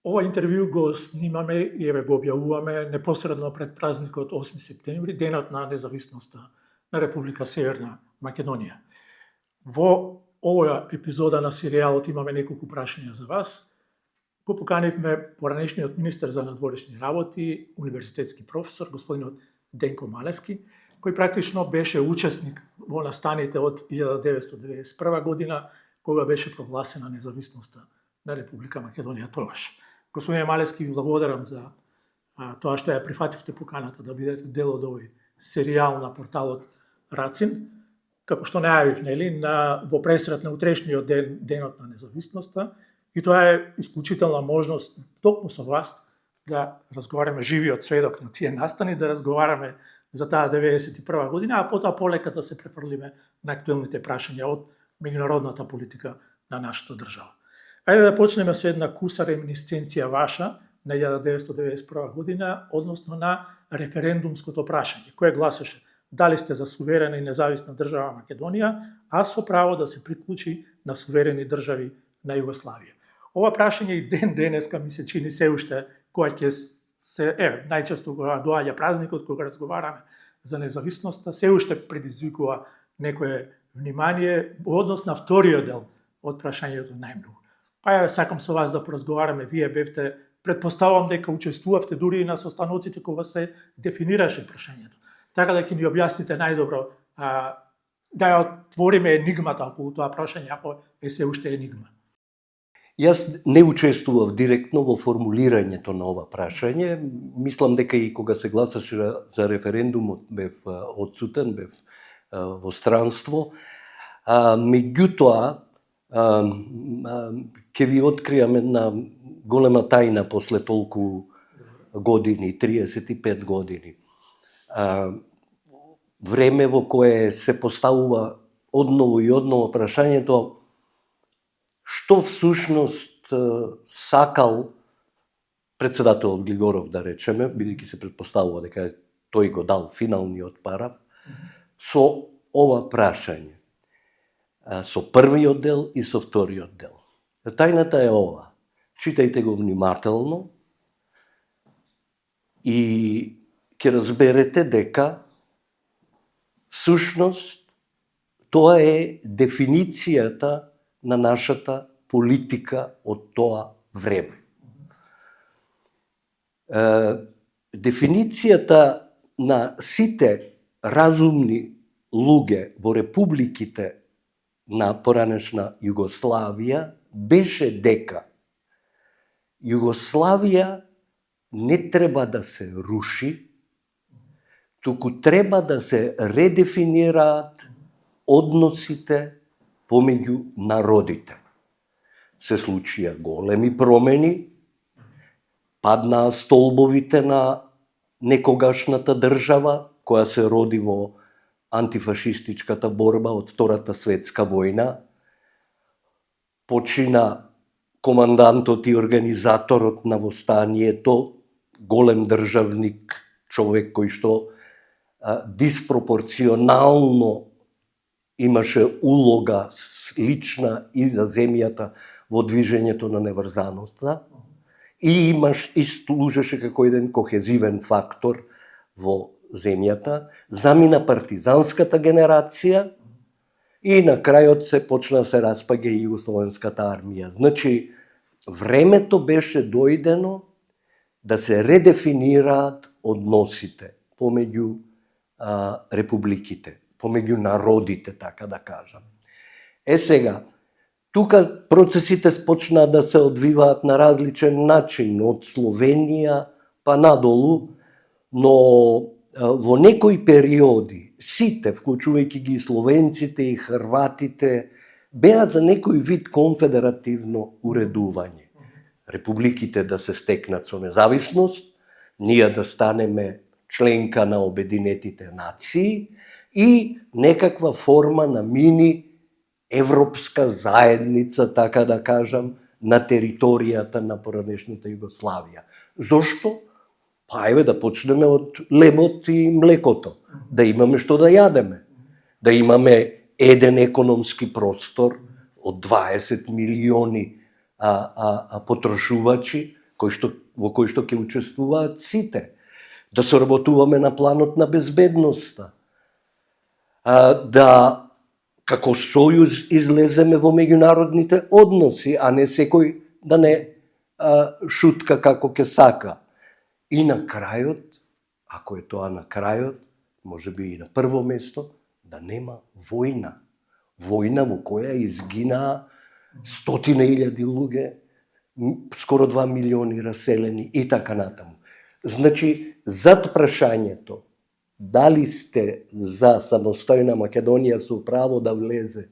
Ова интервју го снимаме и го објавуваме непосредно пред празникот 8 септември, денот на независноста на Република Северна Македонија. Во оваа епизода на серијалот имаме неколку прашања за вас. Го поканивме поранешниот министер за надворешни работи, универзитетски професор, господинот Денко Малески, кој практично беше учесник во настаните од 1991 година, кога беше прогласена независноста на Република Македонија тогаш. Господине Малески, ви благодарам за тоа што ја прифативте поканата да бидете дел од овој серијал на порталот Рацин. Како што најавив, во пресрет на утрешниот ден, денот на независноста, и тоа е исклучителна можност токму со вас да разговараме живиот сведок на тие настани, да разговараме за таа 91 година, а потоа полека да се префрлиме на актуелните прашања од меѓународната политика на нашата држава. Ајде да почнеме со една куса реминисценција ваша на 1991 година, односно на референдумското прашање, кое гласеше дали сте за суверена и независна држава Македонија, а со право да се приклучи на суверени држави на Југославија. Ова прашање и ден денеска ми се чини се уште кога ќе се најчесто кога доаѓа празникот, кога разговараме за независноста, се уште предизвикува некое внимание во однос на вториот дел од прашањето најмногу. Па ја сакам со вас да поразговараме, вие бевте, предпоставувам дека учествувавте дури и на состаноците кога се дефинираше прашањето. Така да ќе ни објасните најдобро, да ја отвориме енигмата околу тоа прашање, ако е се уште енигма. Јас не учествував директно во формулирањето на ова прашање. Мислам дека и кога се гласаше за референдумот бев одсутен, бев во странство. Меѓутоа, ќе ви откријам една голема тајна после толку години, 35 години. Време во кое се поставува одново и одново прашањето што всушност сакал председателот Глигоров, да речеме, бидејќи се предпоставува дека тој го дал финалниот парав, со ова прашање. Со првиот дел и со вториот дел. Тајната е ова. Читајте го внимателно и ќе разберете дека всушност тоа е дефиницијата на нашата политика од тоа време. Дефиницијата на сите разумни луѓе во републиките на поранешна Југославија беше дека Југославија не треба да се руши, туку треба да се редефинираат односите помеѓу народите. Се случија големи промени, паднаа столбовите на некогашната држава, која се роди во антифашистичката борба од Втората светска војна, почина командантот и организаторот на востанието, голем државник, човек кој што диспропорционално имаше улога лична и за земјата во движењето на неврзаноста и служеше како еден кохезивен фактор во земјата, замина партизанската генерација и на крајот се почна да се распаѓа и југословенската армија. Значи, времето беше дојдено да се редефинираат односите помеѓу републиките, помеѓу народите, така да кажам. Сега, тука процесите почнаа да се одвиваат на различен начин, од Словенија па надолу, но во некои периоди сите, вклучувајќи ги словенците и хрватите, беа за некој вид конфедеративно уредување. Републиките да се стекнат со независност, ние да станеме членка на Обединетите нации и некаква форма на мини европска заедница, така да кажам, на територијата на поранешната Југославија. Зошто? Па еве да почнеме од лебот и млекото, да имаме што да јадеме, да имаме еден економски простор од 20 милиони потрошувачи, во кој што ќе учествуваат сите. Да соработуваме на планот на безбедноста. Да како сојуз излеземе во меѓународните односи, а не секој да не шутка како ќе сака. И на крајот, ако е тоа на крајот, може би и на прво место, да нема војна. Војна во која изгинаа 100.000 луѓе, скоро 2 милиони раселени и така натаму. Значи, зад прашањето дали сте за самостојна Македонија со право да влезе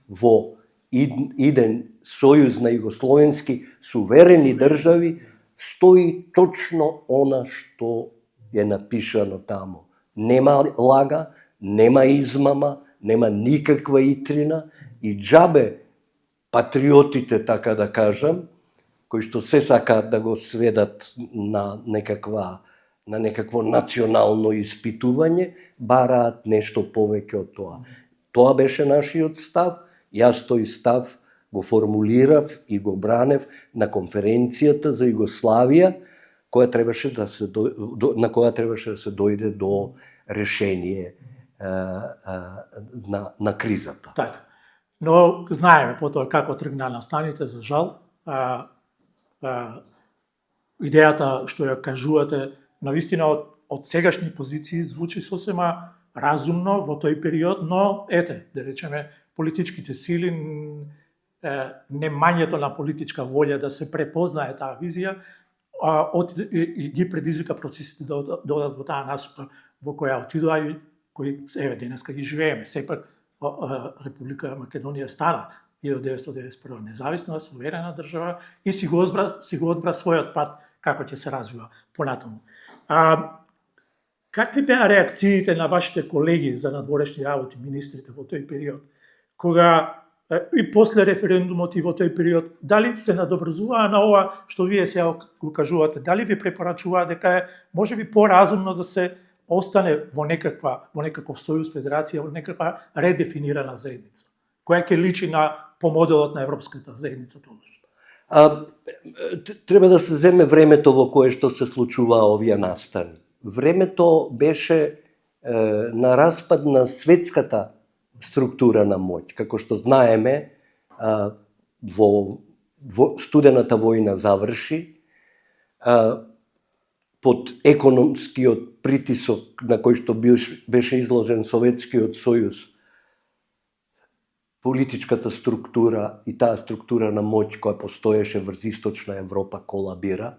во иден сојуз на југословенски суверени држави, стои точно она што е напишано таму. Нема лага, нема измама, нема никаква итрина и џабе патриотите, така да кажам, кои што се сакаат да го сведат на некакво национално испитување, бараат нешто повеќе од тоа. Тоа беше нашиот став, јас тој став го формулирав и го бранев на конференцијата за Југославија, на која требаше да се дојде до решение на кризата. Така. Но знаеме потоа како тргна настаните, за жал. Идејата што ја кажувате, навистина од сегашни позиции звучи сосема разумно во тој период, но ете, да речеме, политичките сили, немањето на политичка волја да се препознае таа визија, и ги предизвика процесите да одат во таа насока во која отидоа и кои еве денеска ги живееме. Сепак Република Македонија стана 1991 независна, суверена држава и си го одбра својот пат како ќе се развива понатаму. Какви беа реакциите на вашите колеги за надворешни работи, министрите во тој период, кога и после референдумот и во тој период, дали се надобрзуваа на ова што вие сега го кажувате, дали ви препорачуваа дека е можеби поразумно да се остане во некаков сојуз, федерација, во некаква редефинирана заедница, која ќе личи на по моделот на Европската заедница тогаш? Треба да се земе времето во кое што се случуваа овие настани. Времето беше на распад на светската структура на моќ. Како што знаеме, студената војна заврши, под економскиот притисок на кој што беше изложен Советскиот сојуз, политичката структура и таа структура на моќ која постоеше врз Источна Европа колабира.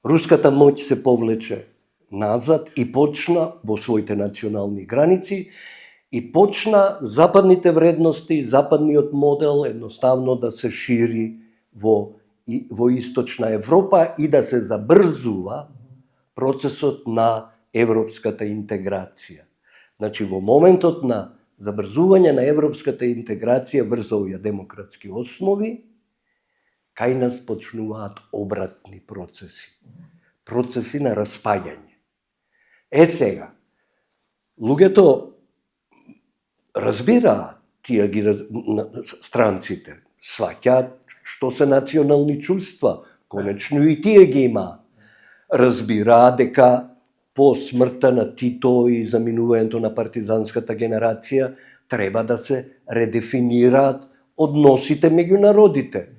Руската моќ се повлече назад и почна во своите национални граници и почна западните вредности, западниот модел едноставно да се шири во Источна Европа и да се забрзува процесот на европската интеграција. Значи, во моментот на забрзување на европската интеграција врз овие демократски основи, кај нас почнуваат обратни процеси. Процеси на распаѓање. Сега, луѓето разбираат, тие ги странците, сваќаат што се национални чувства, конечно и тие ги имаат. Разбираат дека по смртта на Тито и заминувањето на партизанската генерација треба да се редефинираат односите меѓу народите.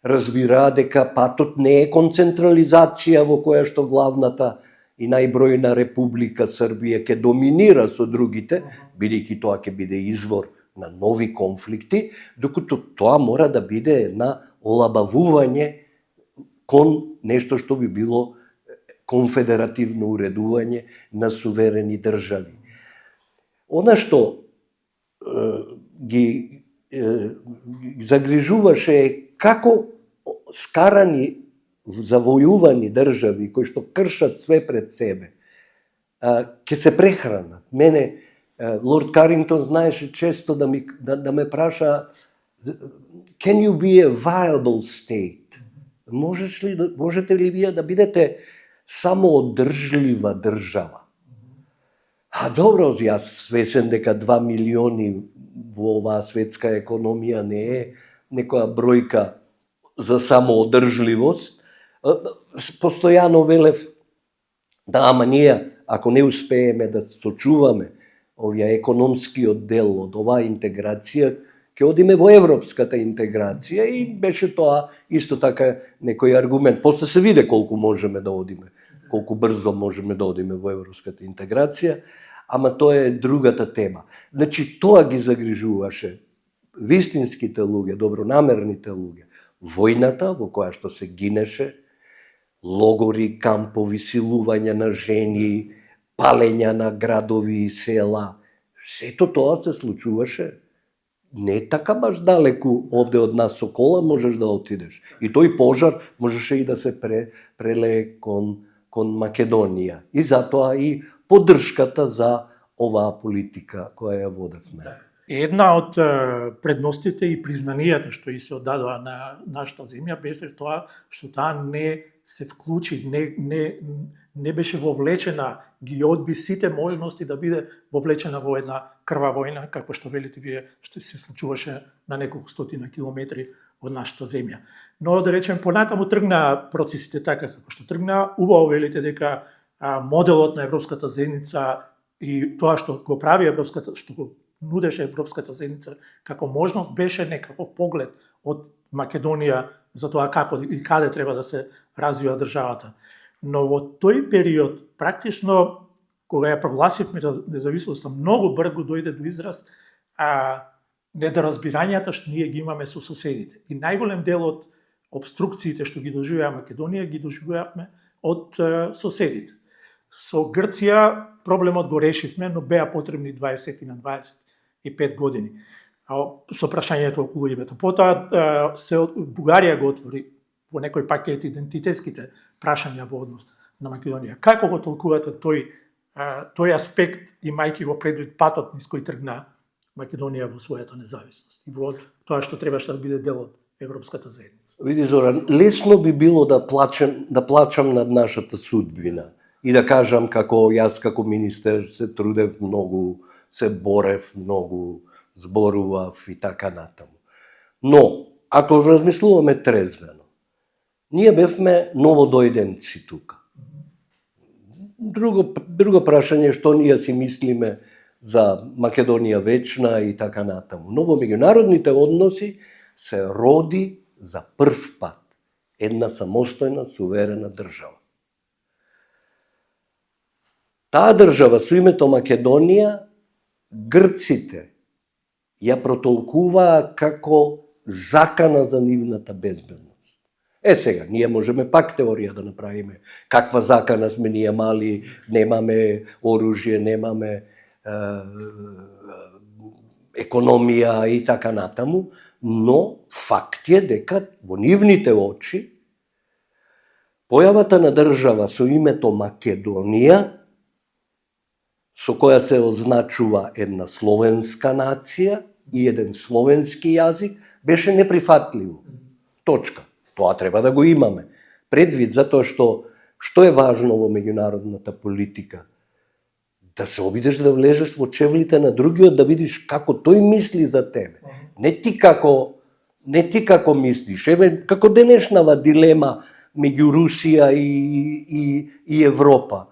Разбираат дека патот не е концентрализација во која што главната и најбројна Република Србија ќе доминира со другите, бидејќи тоа ќе биде извор на нови конфликти, докато тоа мора да биде една олабавување кон нешто што би било конфедеративно уредување на суверени држави. Она што ги загрижуваше е како скарани, завојувани држави кои што кршат све пред себе, ќе се прехранат. Мене Лорд Карингтон знаеше често да ме праша can you be a viable state? Можете ли вие да бидете самоодржлива држава? Добро, јас свесен дека 2 милиони во оваа светска економија не е некоја бројка за самоодржливост, Постојано велев, да, ама ние, ако не успееме да сочуваме овие економскиот дел од оваа интеграција, ќе одиме во европската интеграција, и беше тоа исто така некој аргумент. После се виде колку можеме да одиме, колку брзо можеме да одиме во европската интеграција, ама тоа е другата тема. Значи, тоа ги загрижуваше вистинските луѓе, добронамерните луѓе. Војната во која што се гинеше, логори, кампови, силување на жени, палења на градови и села. Сето тоа се случуваше не така баш далеку овде од нас, со кола можеш да отидеш. И тој пожар можеше и да се прелее кон Македонија. И затоа и поддршката за оваа политика која ја водевме. Една од предностите и признанијата што и се оддадоа на нашата земја беше тоа што таа не се вклучи, не беше вовлечена, ги одби сите можности да биде вовлечена во една крва војна, како што велите вие, што се случуваше на неколку стотина километри од нашата земја. Но да речем, понатаму тргна процесите така како што тргна. Убаво велите дека моделот на Европската заедница и тоа што го прави Европската, што го нудеше Европската заедница како можност, беше некаков поглед од Македонија за тоа како и каде треба да се развива државата. Но во тој период, практично, кога ја прогласивме независноста, многу брзо дојде до израз недоразбирањата што ние ги имаме со соседите. И најголем дел од обструкциите што ги доживеа Македонија, ги доживеавме од соседите. Со Грција проблемот го решивме, но беа потребни 20 на 25 години со прашањето околу името. Потоа Бугарија го отвори во некој пакет идентитетските прашања во однос на Македонија. Како го толкувате тој аспект, имајќи го предвид патот низ кој тргна Македонија во својата независност и во тоа што требаше да биде дел од Европската заедница? Види, Зоран, лесно би било да плачам над нашата судбина и да кажам како јас како министер се трудев многу, се борев многу, зборував и така натаму. Но, ако размислуваме трезвено, ние бевме новодојденци тука. Друго прашање што ние си мислиме за Македонија вечна и така натаму. Но во меѓународните односи се роди за прв пат една самостојна, суверена држава. Таа држава со името Македонија, грците ја протолкуваа како закана за нивната безбедност. Сега, ние можеме пак теорија да направиме. Каква закана сме ние мали, немаме оружје, немаме економија и така натаму, но факт е дека во нивните очи појавата на држава со името Македонија, со која се означува една словенска нација и еден словенски јазик, беше неприфатливо. Точка. Тоа треба да го имаме. Предвид затоа што е важно во меѓународната политика? Да се обидеш да влезеш во чевлите на другиот, да видиш како тој мисли за тебе. Не ти како мислиш. Еве, како денешнава дилема меѓу Русија и Европа.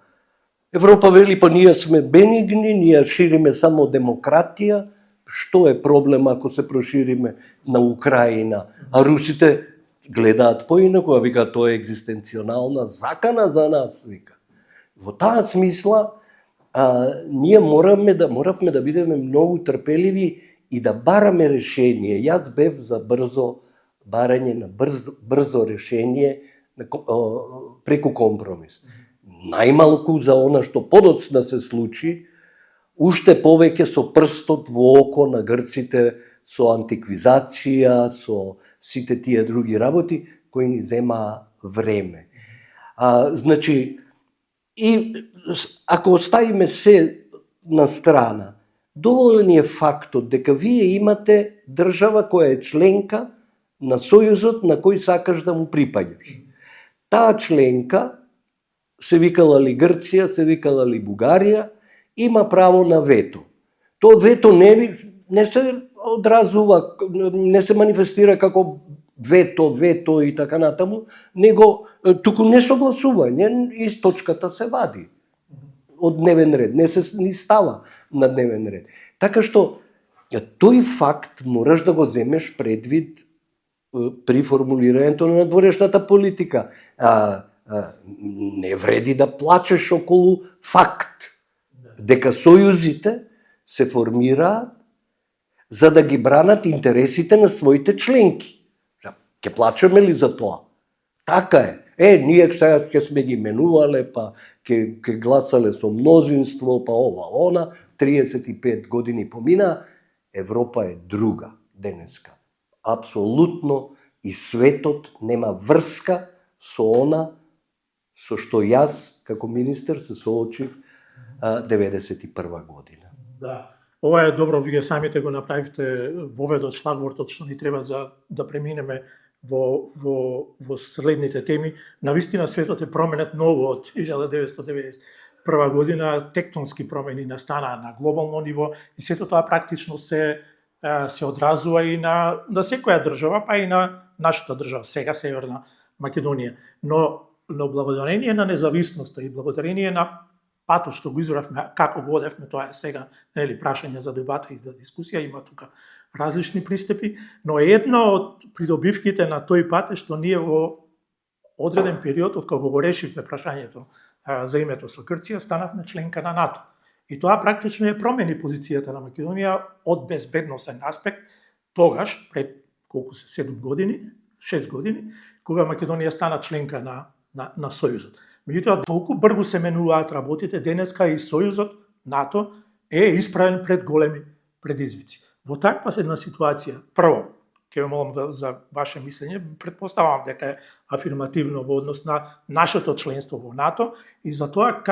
Европа вели, па ние сме бенигни, ние шириме само демократија. Што е проблем ако се прошириме на Украина? А русите гледаат поинаку, вика, тоа е екзистенционална закана за нас, вика. Во таа смисла, ние моравме да бидеме многу трпеливи и да бараме решение. Јас бев за барање на брзо решение преку компромис. Најмалку за она што подоцна се случи, уште повеќе со прстот во око на грците, со антиквизација, со сите тие други работи кои ни земаа време. Значи, и ако оставиме се на страна, доволен е фактот дека вие имате држава која е членка на Сојузот на кој сакаш да му припаѓаш. Таа членка, се викала ли Грција, се викала ли Бугарија, има право на вето. Тоа вето не се одразува, не се манифестира како вето и така натаму, него туку несогласување и точката се вади од дневен ред, не става на дневен ред. Така што тој факт мораш да го земеш предвид при формулирањето на надворешната политика. Не вреди да плачеш околу факт дека сојузите се формираат за да ги бранат интересите на своите членки. Ке плачеме ли за тоа? Така е. Ние сега ќе сме ги менувале, па ќе гласале со мнозинство, па ова, она, 35 години помина, Европа е друга денеска. Апсолутно и светот нема врска со она со што јас како министер се соочив 91 година. Да. Ова е добро, вие самите го направивте воведот шлагвортот што ни треба за да преминеме во следните теми. Навистина светот е променет многу од 1991 година, тектонски промени настана на глобално ниво и сето тоа практично се одразува и на секоја држава, па и на нашата држава, сега Северна Македонија. Но благодарение на независноста и благодарение на патот што го избравме, како го одевме, тоа е сега прашање за дебата и за дискусија, има тука различни пристапи, но една од придобивките на тој пат е што ние во одреден период, од кога го решивме прашањето за името со Грција, станавме членка на НАТО. И тоа практично е промени позицијата на Македонија од безбедносен аспект, тогаш, пред 7 години, 6 години, кога Македонија стана членка на Сојузот. Меѓутоа, толку брзо се менуваат работите, денеска и Сојузот, НАТО, е исправен пред големи предизвици. Во таква една ситуација, прво, ќе ве молам за ваше мислење, претпоставам дека е афирмативно во однос на нашето членство во НАТО и за тоа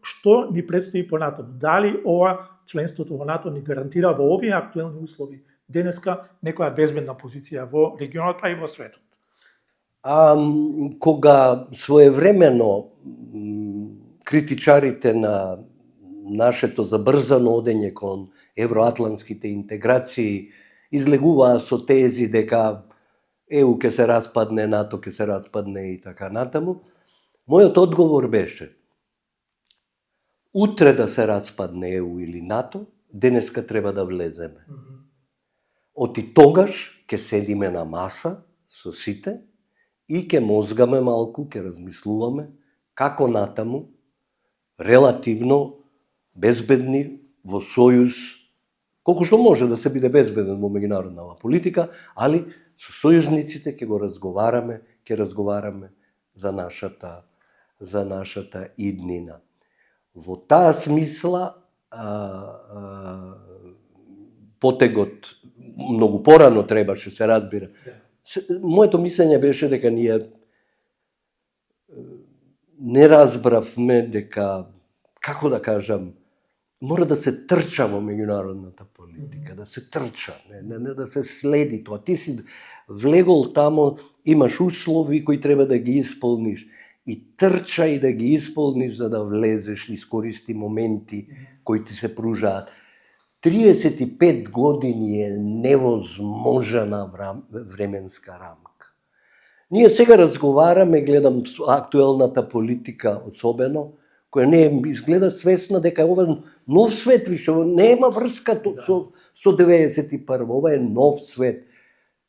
што ни предстои по НАТО. Дали ова членството во НАТО ни гарантира во овие актуелни услови денеска некоја безбедна позиција во регионот, па и во светот? Кога своевремено критичарите на нашето забрзано одење кон евроатлантските интеграции излегуваа со тези дека ЕУ ќе се распадне, НАТО ќе се распадне и така натаму, мојот одговор беше: утре да се распадне ЕУ или НАТО, денеска треба да влеземе. Оти тогаш ќе седиме на маса со сите и ќе мозгаме малку, ќе размислуваме како натаму релативно безбедни во сојуз, колку што може да се биде безбеден во меѓународна политика, али со сојузниците ќе разговараме за нашата иднина. Во таа смисла потегот многу порано требаше, се разбира. Моето мислење беше дека ние не разбравме дека, како да кажам, мора да се трча во меѓународната политика, да се трча, не да се следи тоа. Ти си влегол тамо, имаш услови кои треба да ги исполниш и трча и да ги исполниш за да влезеш, искористи моменти кои ти се пружаат. 35 години е невозможна временска рамка. Ние сега разговараме, гледам актуелната политика особено, која не изгледа свесна дека ова нов свет више, нема врска со 91. Ова е нов свет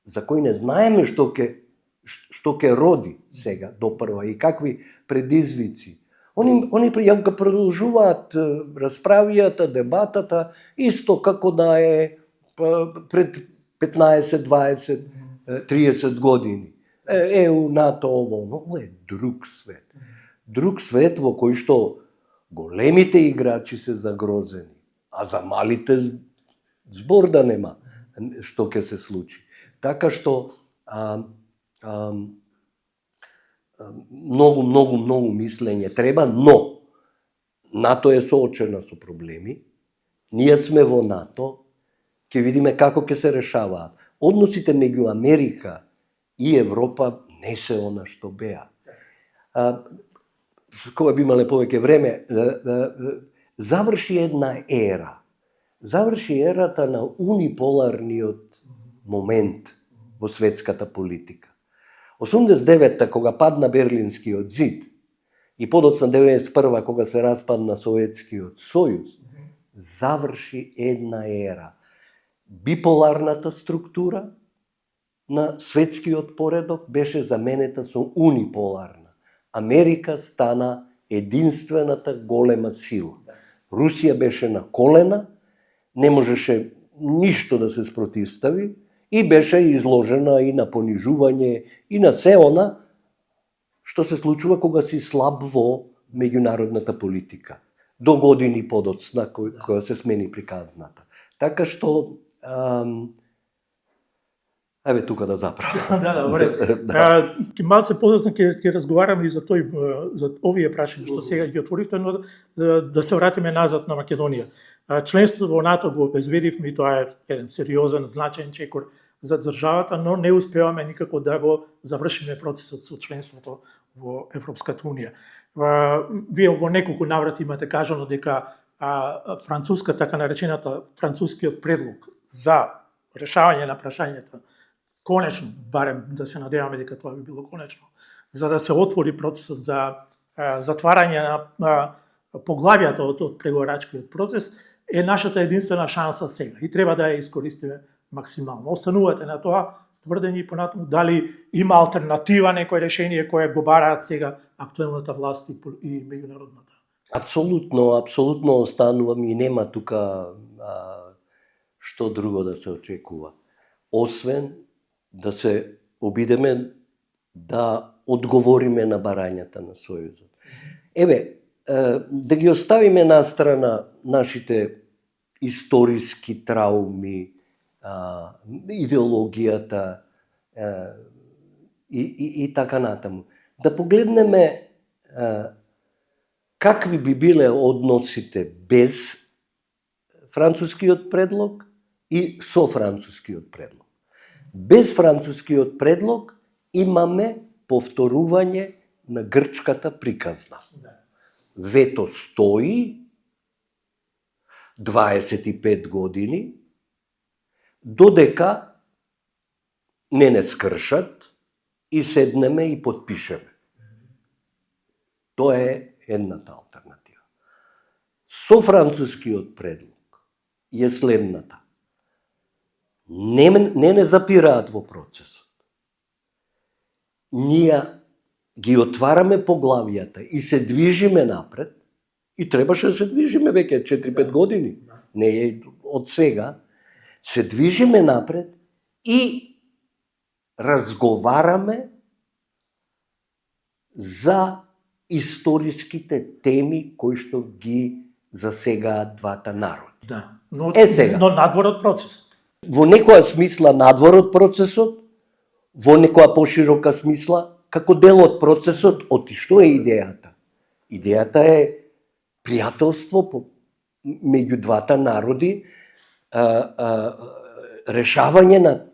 за кој не знаеме што ќе роди сега до прва и какви предизвици. Они ја продолжуваат расправијата, дебатата, исто како да е пред 15, 20, 30 години. ЕУ, НАТО, ово е друг свет. Друг свет во кој што големите играчи се загрозени, а за малите збор да нема што ќе се случи. Така што многу мислење треба, но НАТО е соочена со проблеми, ние сме во НАТО, ќе видиме како ќе се решаваат. Односите меѓу Америка и Европа не се она што беа. Кога би имале повеќе време, заврши една ера. Заврши ерата на униполарниот момент во светската политика. 89-та, кога падна Берлинскиот зид, и подоцна 91-та, кога се распадна Советскиот сојуз, заврши една ера. Биполарната структура на светскиот поредок беше заменета со униполарна. Америка стана единствената голема сила. Русија беше на колена, не можеше ништо да се спротивстави и беше изложена и на понижување и на се она што се случува кога си слаб во меѓународната политика. До години подоцна кога се смени приказната. Така што еве тука да заправам. Да. Малце подоцна ќе разговараме и за овие прашања што сега ги отворивте, но да се вратиме назад на Македонија. Членството во НАТО го обезбедивме и тоа е еден сериозен, значаен чекор за државата, но не успеваме никако да го завршиме процесот со членството во Европската унија. Вие во неколку наврати имате кажано дека француска, така наречената францускиот предлог за решавање на прашањата, конечно, барем да се надеваме дека тоа би било конечно, за да се отвори процесот за затварање на поглавјата од преговарачкиот процес, е нашата единствена шанса сега и треба да ја искористиме максимално. Останувате на тоа тврдење и понатаму дали има алтернатива, некој решение кое го бараат сега актуелната власт и меѓународната? Апсолутно останувам и нема тука што друго да се очекува. Освен да се обидеме да одговориме на барањата на Сојузот. Еве, да ги оставиме настрана нашите историски трауми, идеологијата и така натаму. Да погледнеме какви би биле односите без францускиот предлог и со францускиот предлог. Без францускиот предлог имаме повторување на грчката приказна. Вето стои 25 години, додека не скршат и седнеме и подпишеме. Тоа е едната алтернатива. Со францускиот предлог е следната. Не запираат во процесот. Ние ги отвараме поглавјата и се движиме напред, и требаше да се движиме веќе 4-5 години, не е од сега, се движиме напред и разговараме за историските теми кои што ги засегаат двата народи. Да, но сега. надвор од процесот. Во некоја смисла надвор од процесот, во некоја поширока смисла како дел од процесот. Што е идејата? Идејата е пријателство меѓу двата народи, решавање на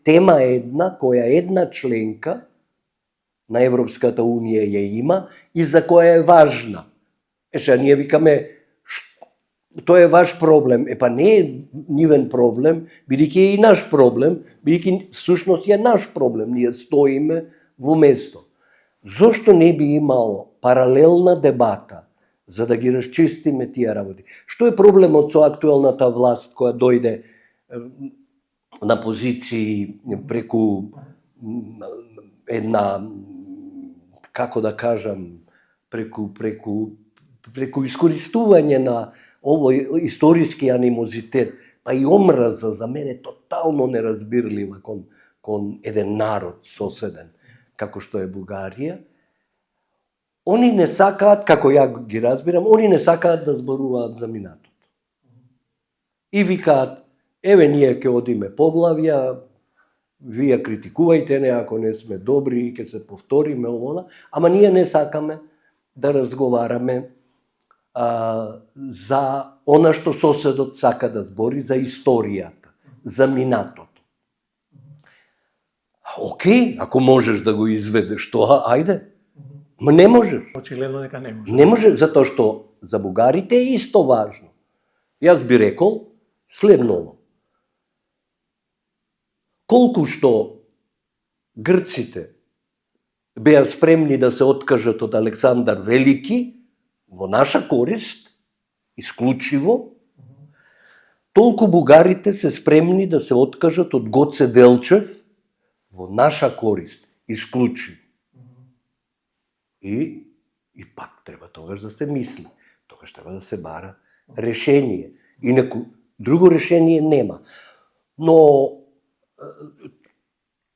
тема една која една членка на Европската унија ја има и за која е важна. Сега ние викаме тоа е ваш проблем. Па не е нивен проблем, бидејќи е и наш проблем, бидејќи всушност е наш проблем. Ние стоиме во место. Зошто не би имал паралелна дебата за да ги расчистиме тие работи? Што е проблемот со актуелната власт која дојде на позиции преку една, како да кажам, преку искористување на овој историски анимозитет, па и омраза за мене тотално неразбирлива кон еден народ соседен, како што е Бугарија. Они не сакаат, како ја ги разбирам, они не сакаат да зборуваат за минатото. И викаат, еве ние ќе одиме поглавја, вие критикувајте не ако не сме добри, ќе се повториме овола, ама ние не сакаме да разговараме за она што соседот сака да збори, за историјата, за минатото. Океј, ако можеш да го изведеш тоа, ајде. Ма не можеш. Очигледно дека не може. Не може, затоа што за бугарите е исто важно. Јас би рекол следново. Колку што Грците беа спремни да се откажат од Александар Велики во наша корист, исклучиво, толку бугарите се спремни да се откажат од Гоце Делчев во наша корист, исклучиво. И пак треба тогаш да се мисли, тогаш треба да се бара решение. Инаку друго решение нема. Но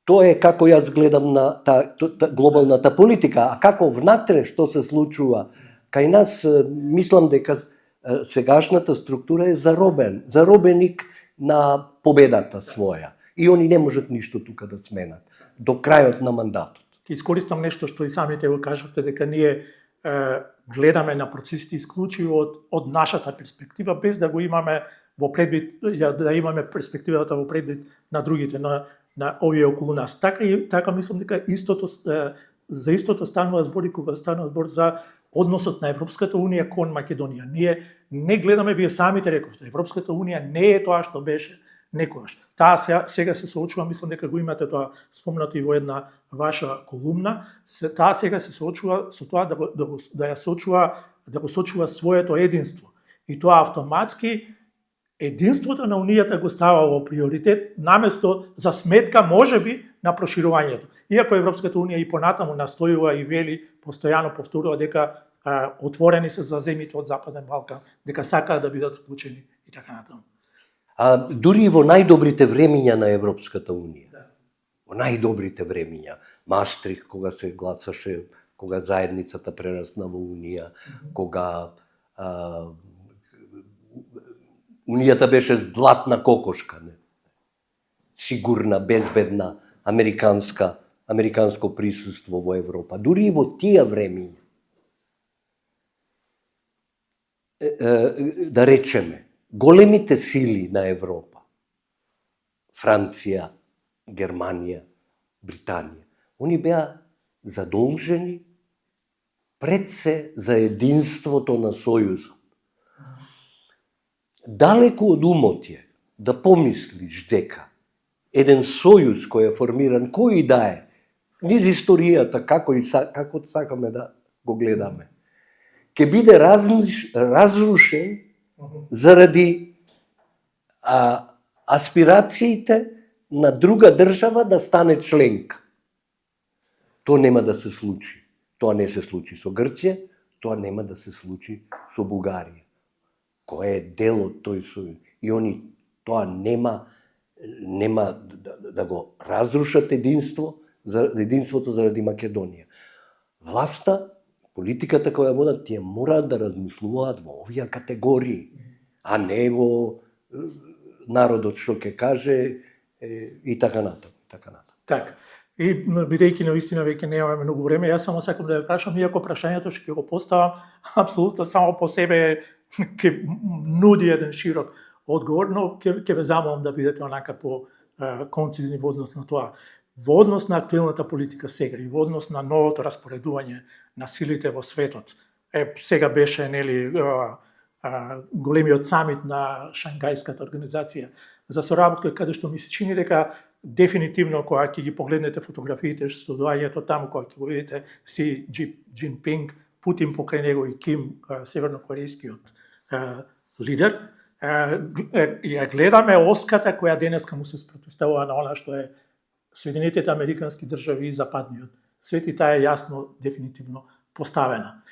тоа е како јас гледам на глобалната политика, а како внатре што се случува кај нас, мислам дека сегашната структура е заробеник на победата своја. И они не можат ништо тука да сменат до крајот на мандатот. Ќе искористам нешто што и самите го кажавте, дека ние гледаме на процесите исклучиво од нашата перспектива, без да го имаме во предвид, да имаме перспективата во предвид на другите, на овие околу нас. Така мислам дека за истото станува збор и кога станува збор за односот на Европската унија кон Македонија. Ние не гледаме, вие самите рековте, Европската унија не е тоа што беше некогаш. Таа сега се соочува, мислам дека го имате тоа спомнато и во една ваша колумна, таа сега се соочува со тоа да го сочува своето единство. И тоа автоматски единството на унијата го става во приоритет, наместо за сметка можеби на проширувањето. Иако Европската унија и понатаму настојува и вели, постојано повторува дека отворени се за земјите од Западен Балкан, дека сакаат да бидат вклучени и така натаму. А дури и во најдобрите времиња на Европската унија, во најдобрите времиња, Мастрих, кога се гласаше, кога заедницата прерасна во унија, кога унијата беше златна кокошка, не? Сигурна, безбедна, американско присуство во Европа. Дури и во тие времиња, да речеме, големите сили на Европа, Франција, Германија, Британија, они беа задолжени пред се за единството на Сојузот. Далеку од умот е да помислиш дека еден сојуз кој е формиран, кој да е, низ историјата, како сакаме да го гледаме, ќе биде разрушен заради аспирациите на друга држава да стане членка. Тоа нема да се случи. Тоа не се случи со Грција, тоа нема да се случи со Бугарија, кој е дел од тој сојуз. И они тоа нема да го разрушат единството заради Македонија. Власта, политиката која водат, тие мораат да размислуваат во овие категории, а не во народот што ќе каже и така натаму. Така. И бидејќи наистина веќе немаме многу време, јас само сакам да ја прашам, иако прашањето што ќе го поставам апсолутно само по себе ќе нуди еден широк одговор, но ќе ве замолам да бидете онака по концизни во однос на тоа. Во однос на актуелната политика сега и во однос на новото распоредување на силите во светот. Сега беше големиот самит на Шангајската организација за соработка, каде што ми се чини дека дефинитивно кога ќе ги погледнете фотографиите што доаѓаат таму, кога ќе го видите Си Џинпинг, Путин покрај него и Ким, севернокорејскиот лидер, ја гледаме оската која денеска му се спротивставува на она што е Соединетите Американски држави и Западниот свет, и таа е јасно, дефинитивно поставена.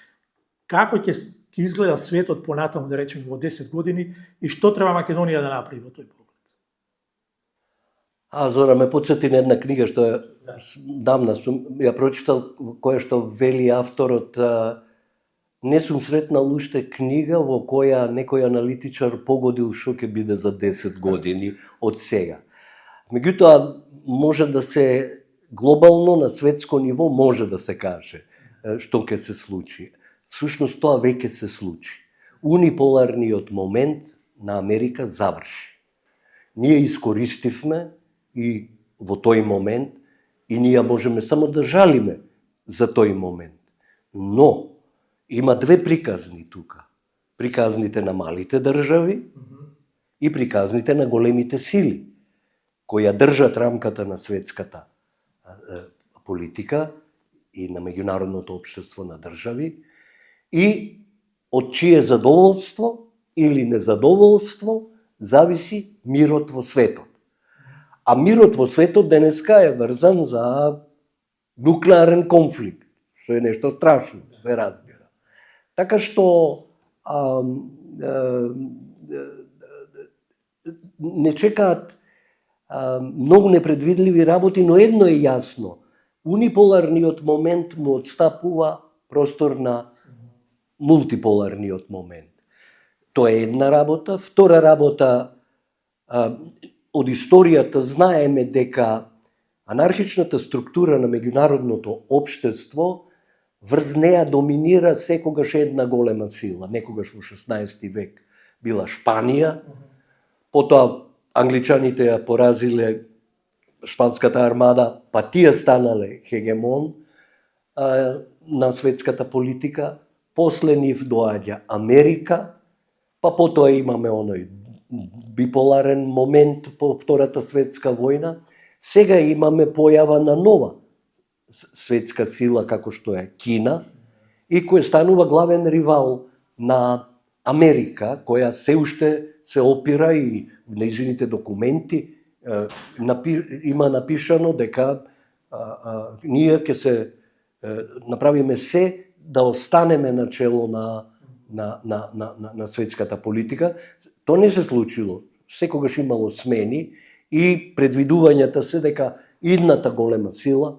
Како ќе изгледа светот понатаму, да речеме, во 10 години и што треба Македонија да направи во тој поглед? Зора, ме подсети на една книга што дамна сум ја прочитал, која што вели авторот, не сум сретнал уште книга во која некој аналитичар погодил што ќе биде за 10 години од сега. Меѓутоа, може да се глобално, на светско ниво, може да се каже што ќе се случи. Всушност тоа веќе се случи. Униполарниот момент на Америка заврши. Ние искористивме и во тој момент, и ние можеме само да жалиме за тој момент. Но има две приказни тука. Приказните на малите држави и приказните на големите сили, кои ја држат рамката на светската политика и на меѓународното општество на држави и од чие задоволство или незадоволство зависи мирот во светот. А мирот во светот денеска е врзан за нуклеарен конфликт, што е нешто страшно, се разбира. Така што не чекаат многу непредвидливи работи, но едно е јасно. Униполарниот момент му отстапува простор на мултиполарниот момент. Тоа е една работа. Втора работа, од историјата знаеме дека анархичната структура на меѓународното општество врз неа доминира секогаш една голема сила. Некогаш во 16 век била Шпанија, потоа англичаните ја поразиле шпанската армада, па тие станале хегемон на светската политика, после нив доаѓа Америка, па потоа имаме оној биполарен момент по Втората светска војна. Сега имаме појава на нова светска сила како што е Кина и која станува главен ривал на Америка, која се уште се опира и в нејзините документи има напишано дека ние ќе се направиме се да останеме на чело на светската политика. Тоа не се случило. Секогаш имало смени и предвидувањата се дека идната голема сила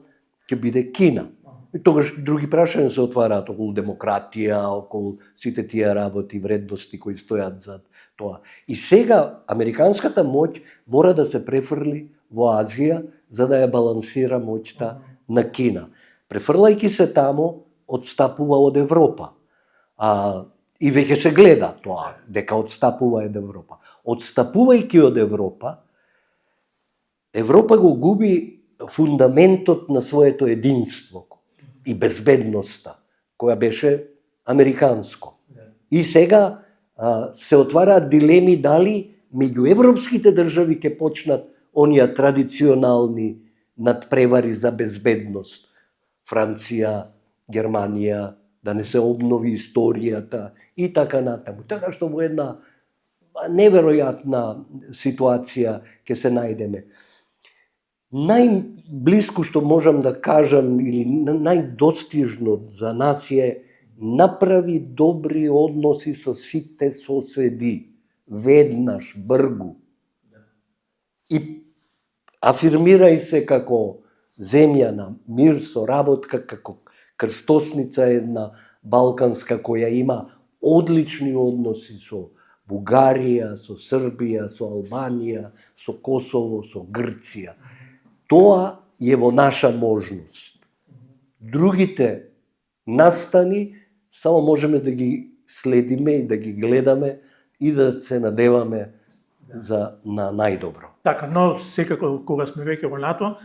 ќе биде Кина. И тогаш други прашања се отвараат околу демократија, околу сите тие работи, вредности кои стојат за тоа. И сега американската моќ мора да се префрли во Азија за да ја балансира моќта на Кина. Префрлајќи се тамо, отстапува од Европа. И веќе се гледа тоа, дека отстапува од Европа. Отстапувајќи од Европа, Европа го губи фундаментот на своето единство и безбедноста, која беше американско. И сега се отвараат дилеми дали меѓу европските држави ќе почнат оние традиционални надпревари за безбедност. Франција, Германија, да не се обнови историјата и така натаму. Така што во една неверојатна ситуација ќе се најдеме. Најблиско што можам да кажам или најдостижно за нас е направи добри односи со сите соседи, веднаш, бргу. И афирмирај се како земја на мир, соработка, како крстосница една балканска која има одлични односи со Бугарија, со Србија, со Албанија, со Косово, со Грција. Тоа е во наша можност. Другите настани само можеме да ги следиме и да ги гледаме и да се надеваме на најдобро. Така, но секако кога сме веќе во НАТО,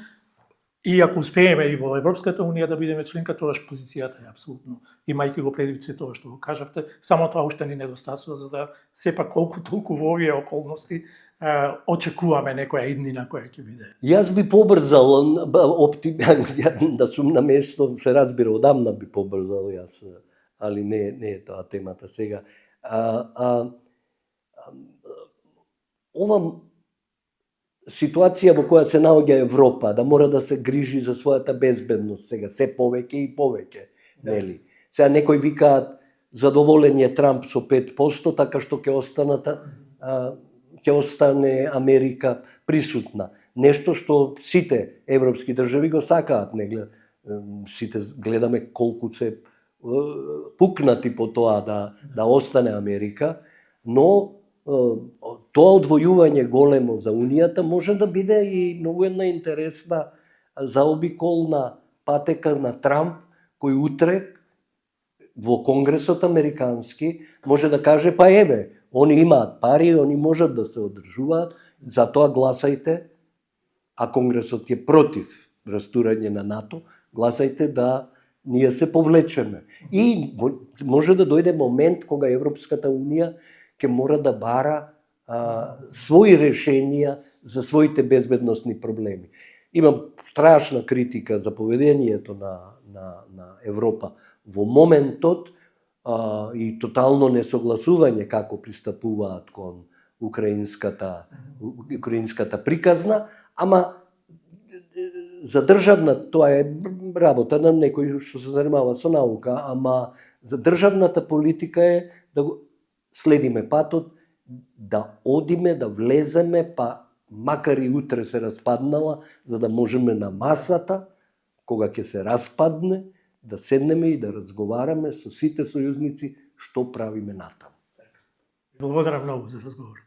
и ако успееме и во Европската унија да бидеме членка, тоаш позицијата е апсолутно, имајќи го предвид се тоа што го кажавте, само тоа уште ни недостасува за да сепак колку толку во овие околности очекуваме некоја иднина која ќе биде. Јас би побрзал, да сум на место, се разбира, одамна би побрзал јас, али не е тоа темата сега. Ова ситуација во која се наоѓа Европа, да мора да се грижи за својата безбедност сега, се повеќе и повеќе, нели? Сега некои викаат задоволен е Трамп со 5%, така што ќе остане Америка присутна. Нешто што сите европски држави го сакаат, сите гледаме колку се пукнати по тоа да остане Америка, но тоа одвојување големо за Унијата може да биде и многу една интересна заобиколна патека на Трамп, кој утре во Конгресот американски може да каже, па еве, они имаат пари, они можат да се одржуваат, затоа гласајте, а Конгресот е против растурање на НАТО, гласајте да ние се повлечеме. И може да дојде момент кога Европската Унија ќе мора да бара своји решенија за своите безбедносни проблеми. Имам страшна критика за поведението на Европа во моментот и тотално несогласување како пристапуваат кон украинската приказна, ама за државна, тоа е работа на некој што се занимава со наука, ама за државната политика е да го следиме патот, да одиме, да влеземе, па макар и утре се распаднала, за да можеме на масата, кога ќе се распадне, да седнеме и да разговараме со сите сојузници што правиме натаму. Благодарам многу за разговор.